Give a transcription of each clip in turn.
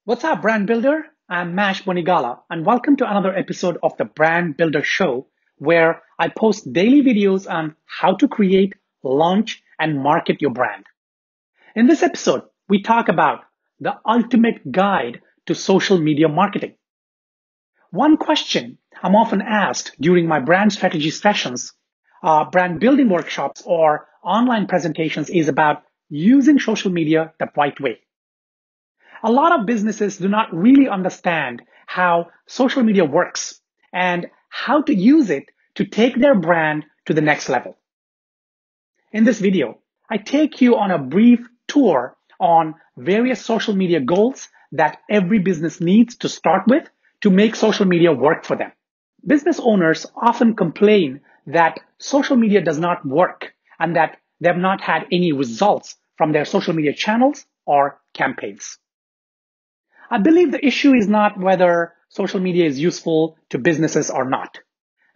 What's up, Brand Builder? I'm Mash Bonigala, and welcome to another episode of the Brand Builder Show, where I post daily videos on how to create, launch, and market your brand. In this episode, we talk about the ultimate guide to social media marketing. One question I'm often asked during my brand strategy sessions, brand building workshops, or online presentations is about using social media the right way. A lot of businesses do not really understand how social media works and how to use it to take their brand to the next level. In this video, I take you on a brief tour on various social media goals that every business needs to start with to make social media work for them. Business owners often complain that social media does not work and that they have not had any results from their social media channels or campaigns. I believe the issue is not whether social media is useful to businesses or not.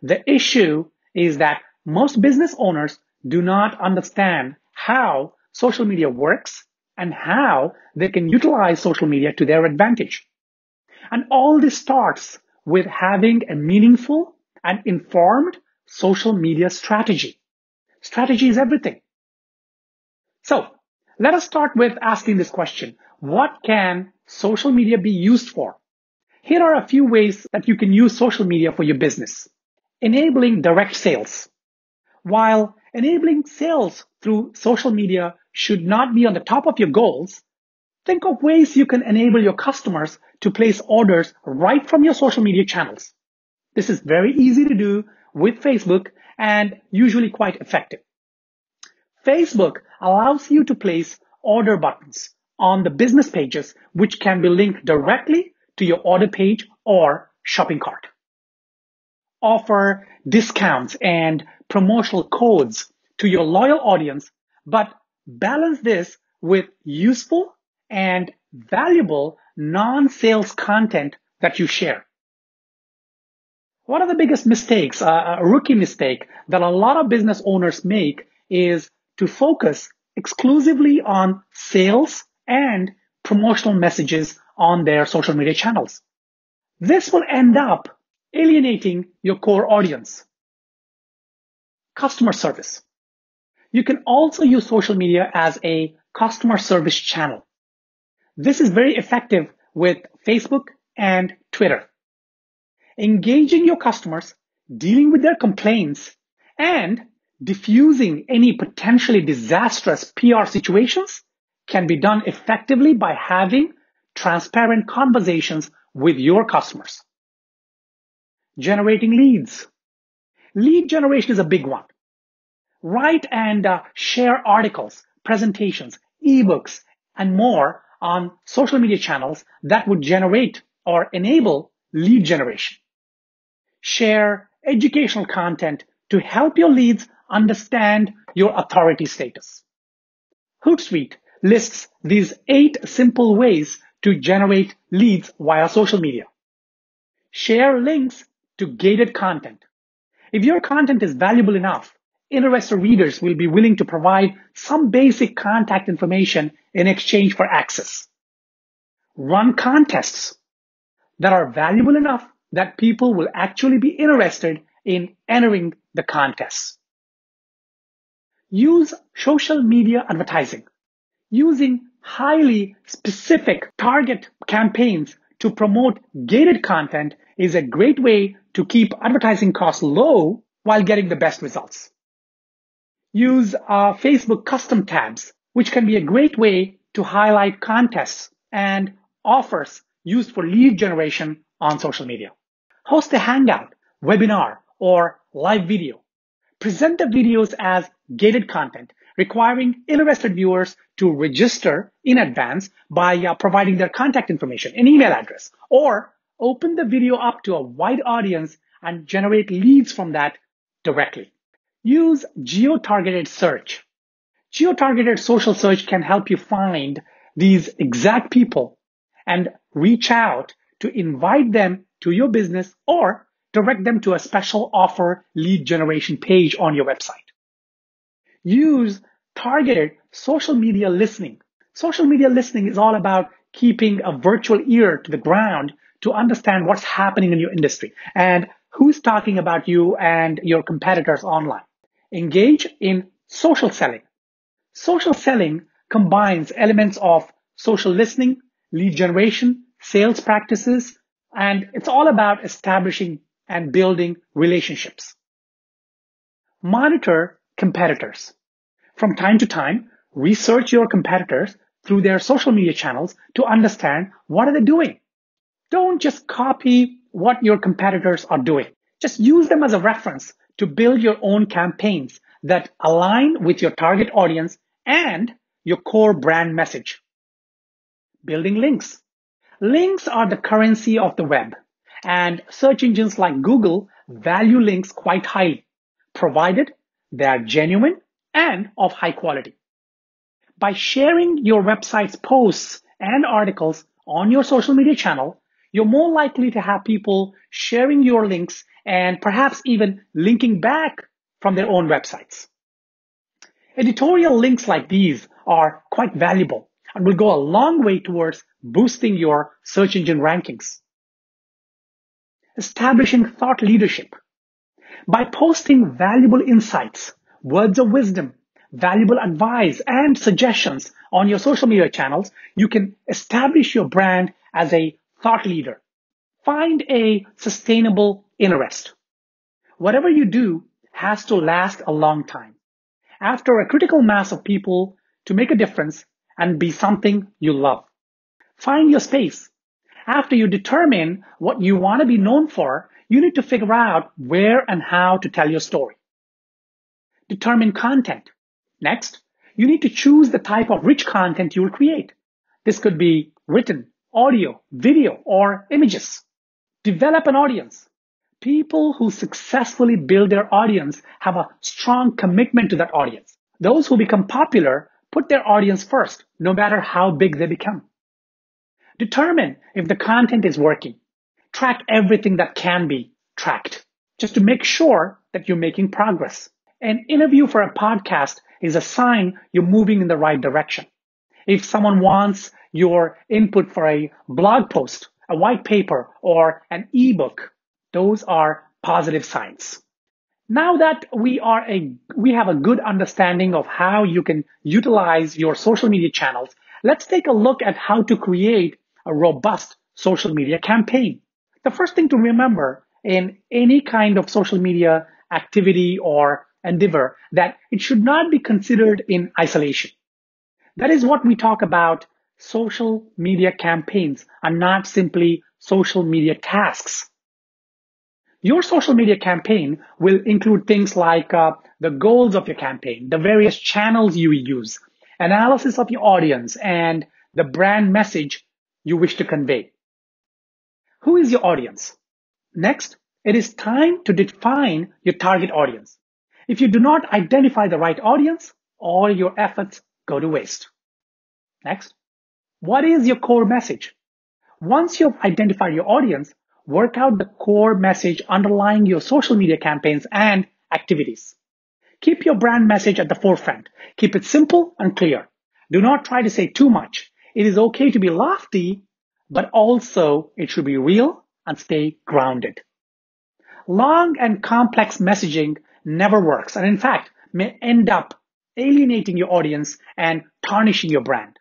The issue is that most business owners do not understand how social media works and how they can utilize social media to their advantage. And all this starts with having a meaningful and informed social media strategy. Strategy is everything. So let us start with asking this question. What can social media be used for? Here are a few ways that you can use social media for your business. Enabling direct sales. While enabling sales through social media should not be on the top of your goals, think of ways you can enable your customers to place orders right from your social media channels. This is very easy to do with Facebook and usually quite effective. Facebook allows you to place order buttons on the business pages, which can be linked directly to your order page or shopping cart. Offer discounts and promotional codes to your loyal audience, but balance this with useful and valuable non-sales content that you share. One of the biggest mistakes, a rookie mistake that a lot of business owners make is to focus exclusively on sales and promotional messages on their social media channels. This will end up alienating your core audience. Customer service. You can also use social media as a customer service channel. This is very effective with Facebook and Twitter. Engaging your customers, dealing with their complaints, and diffusing any potentially disastrous PR situations can be done effectively by having transparent conversations with your customers. Generating leads. Lead generation is a big one. Write and share articles, presentations, ebooks, and more on social media channels that would generate or enable lead generation. Share educational content to help your leads understand your authority status. Hootsuite lists these 8 simple ways to generate leads via social media. Share links to gated content. If your content is valuable enough, interested readers will be willing to provide some basic contact information in exchange for access. Run contests that are valuable enough that people will actually be interested in entering the contests. Use social media advertising. Using highly specific target campaigns to promote gated content is a great way to keep advertising costs low while getting the best results. Use Facebook custom tabs, which can be a great way to highlight contests and offers used for lead generation on social media. Host a hangout, webinar, or live video. Present the videos as gated content, requiring interested viewers to register in advance by providing their contact information and email address, or open the video up to a wide audience and generate leads from that directly. Use geo-targeted search. Geo-targeted social search can help you find these exact people and reach out to invite them to your business or direct them to a special offer lead generation page on your website. Use targeted social media listening. Social media listening is all about keeping a virtual ear to the ground to understand what's happening in your industry and who's talking about you and your competitors online. Engage in social selling. Social selling combines elements of social listening, lead generation, sales practices, and it's all about establishing and building relationships. Monitor competitors. From time to time, research your competitors through their social media channels to understand what are they doing. Don't just copy what your competitors are doing. Just use them as a reference to build your own campaigns that align with your target audience and your core brand message. Building links. Links are the currency of the web, and search engines like Google value links quite highly, provided they are genuine and of high quality. By sharing your website's posts and articles on your social media channel, you're more likely to have people sharing your links and perhaps even linking back from their own websites. Editorial links like these are quite valuable and will go a long way towards boosting your search engine rankings. Establishing thought leadership. By posting valuable insights, words of wisdom, valuable advice, and suggestions on your social media channels, you can establish your brand as a thought leader. Find a sustainable interest. Whatever you do has to last a long time. After a critical mass of people to make a difference and be something you love. Find your space. After you determine what you want to be known for, you need to figure out where and how to tell your story. Determine content. Next, you need to choose the type of rich content you will create. This could be written, audio, video, or images. Develop an audience. People who successfully build their audience have a strong commitment to that audience. Those who become popular put their audience first, no matter how big they become. Determine if the content is working. Track everything that can be tracked, just to make sure that you're making progress. An interview for a podcast is a sign you're moving in the right direction. If someone wants your input for a blog post, a white paper, or an ebook, those are positive signs. Now that we have a good understanding of how you can utilize your social media channels, let's take a look at how to create a robust social media campaign. The first thing to remember in any kind of social media activity or endeavor, that it should not be considered in isolation. That is what we talk about. Social media campaigns are not simply social media tasks. Your social media campaign will include things like the goals of your campaign, the various channels you use, analysis of your audience, and the brand message you wish to convey. Who is your audience? Next, it is time to define your target audience. If you do not identify the right audience, all your efforts go to waste. Next, what is your core message? Once you've identified your audience, work out the core message underlying your social media campaigns and activities. Keep your brand message at the forefront. Keep it simple and clear. Do not try to say too much. It is okay to be lofty, but also it should be real and stay grounded. Long and complex messaging never works, and in fact, may end up alienating your audience and tarnishing your brand.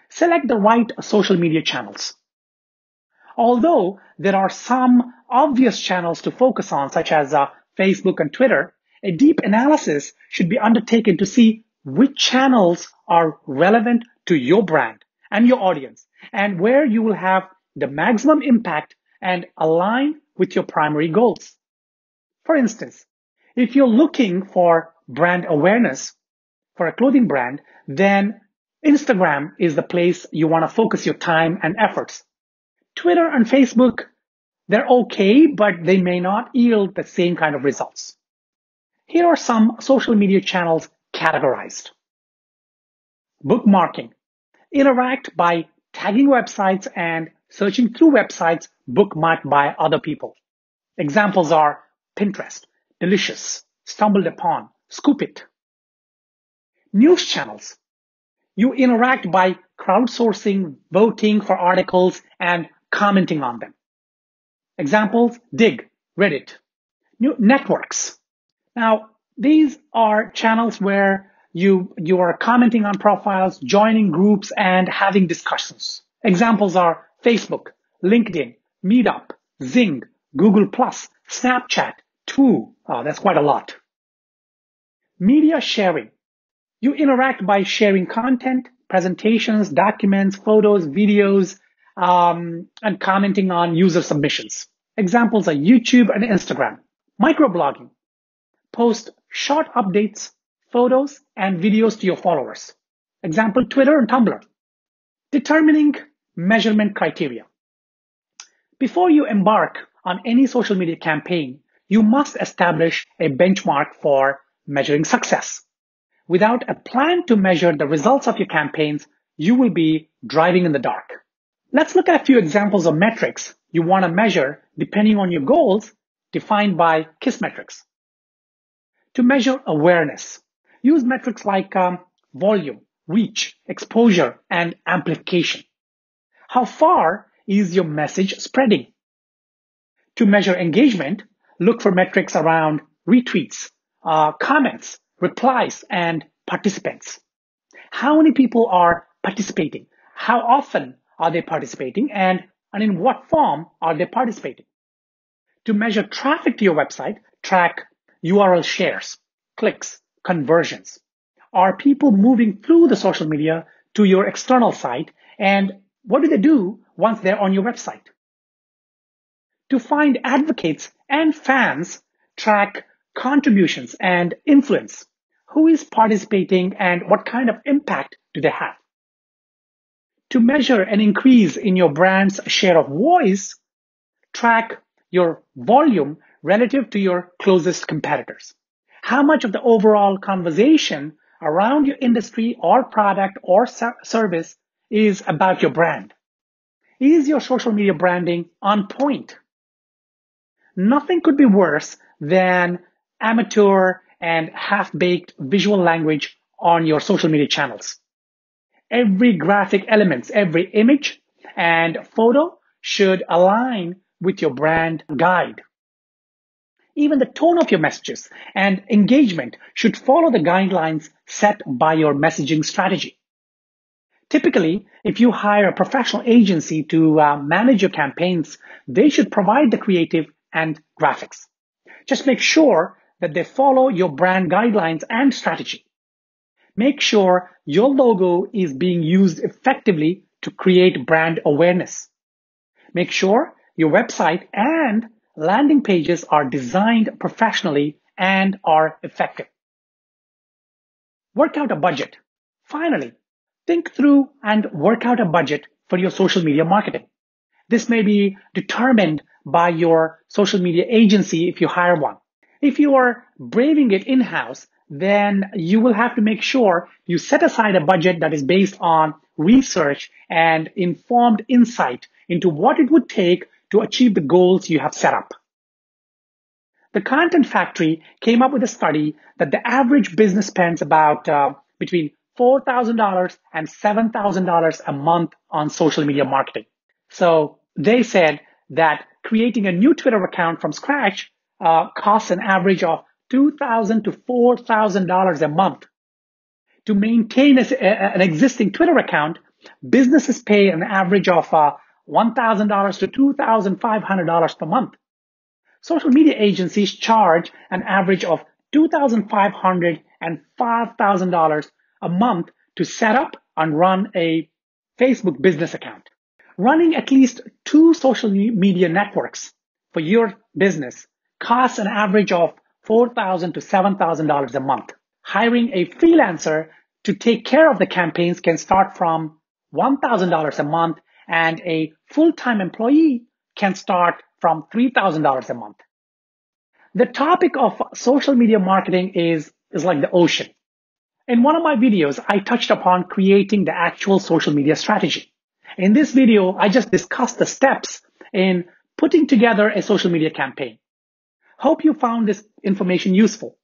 Select the right social media channels. Although there are some obvious channels to focus on, such as Facebook and Twitter, a deep analysis should be undertaken to see which channels are relevant to your brand and your audience, and where you will have the maximum impact and align with your primary goals. For instance, if you're looking for brand awareness for a clothing brand, then Instagram is the place you want to focus your time and efforts. Twitter and Facebook, they're okay, but they may not yield the same kind of results. Here are some social media channels categorized. Bookmarking. Interact by tagging websites and searching through websites bookmarked by other people. Examples are Pinterest, Delicious, Stumbled Upon, Scoop It. News channels. You interact by crowdsourcing, voting for articles, and commenting on them. Examples: Digg, Reddit. New networks. Now, these are channels where you are commenting on profiles, joining groups, and having discussions. Examples are Facebook, LinkedIn, Meetup, Zing, Google+, Snapchat, Too. Oh, that's quite a lot. Media sharing. You interact by sharing content, presentations, documents, photos, videos, and commenting on user submissions. Examples are YouTube and Instagram. Microblogging. Post short updates, photos, and videos to your followers. Example, Twitter and Tumblr. Determining measurement criteria. Before you embark on any social media campaign, you must establish a benchmark for measuring success. Without a plan to measure the results of your campaigns, you will be driving in the dark. Let's look at a few examples of metrics you want to measure depending on your goals, defined by Kissmetrics. To measure awareness, use metrics like volume, reach, exposure, and amplification. How far is your message spreading? To measure engagement, look for metrics around retweets, comments, replies, and participants. How many people are participating? How often are they participating? And in what form are they participating? To measure traffic to your website, track URL shares, clicks, conversions. Are people moving through the social media to your external site? And what do they do once they're on your website? To find advocates and fans, track contributions and influence. Who is participating and what kind of impact do they have? To measure an increase in your brand's share of voice, track your volume relative to your closest competitors. How much of the overall conversation around your industry or product or service is about your brand? Is your social media branding on point? Nothing could be worse than amateur and half-baked visual language on your social media channels. Every graphic element, every image and photo should align with your brand guide. Even the tone of your messages and engagement should follow the guidelines set by your messaging strategy. Typically, if you hire a professional agency to manage your campaigns, they should provide the creative and graphics. Just make sure that they follow your brand guidelines and strategy. Make sure your logo is being used effectively to create brand awareness. Make sure your website and landing pages are designed professionally and are effective. Work out a budget. Finally, think through and work out a budget for your social media marketing. This may be determined by your social media agency if you hire one. If you are braving it in-house, then you will have to make sure you set aside a budget that is based on research and informed insight into what it would take to achieve the goals you have set up. The Content Factory came up with a study that the average business spends about between $4,000 and $7,000 a month on social media marketing. So they said that creating a new Twitter account from scratch costs an average of $2,000 to $4,000 a month. To maintain an existing Twitter account, businesses pay an average of $1,000 to $2,500 per month. Social media agencies charge an average of $2,500 and $5,000 a month to set up and run a Facebook business account. Running at least 2 social media networks for your business costs an average of $4,000 to $7,000 a month. Hiring a freelancer to take care of the campaigns can start from $1,000 a month, and a full-time employee can start from $3,000 a month. The topic of social media marketing is like the ocean. In one of my videos, I touched upon creating the actual social media strategy. In this video, I just discussed the steps in putting together a social media campaign. Hope you found this information useful.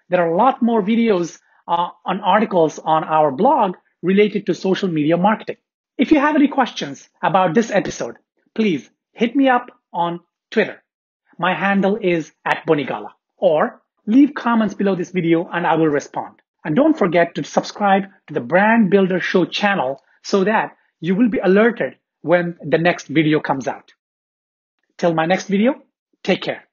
There are a lot more videos on articles on our blog related to social media marketing. If you have any questions about this episode, please hit me up on Twitter. My handle is @Bonigala, or leave comments below this video and I will respond. And don't forget to subscribe to the Brand Builder Show channel so that you will be alerted when the next video comes out. Till my next video, take care.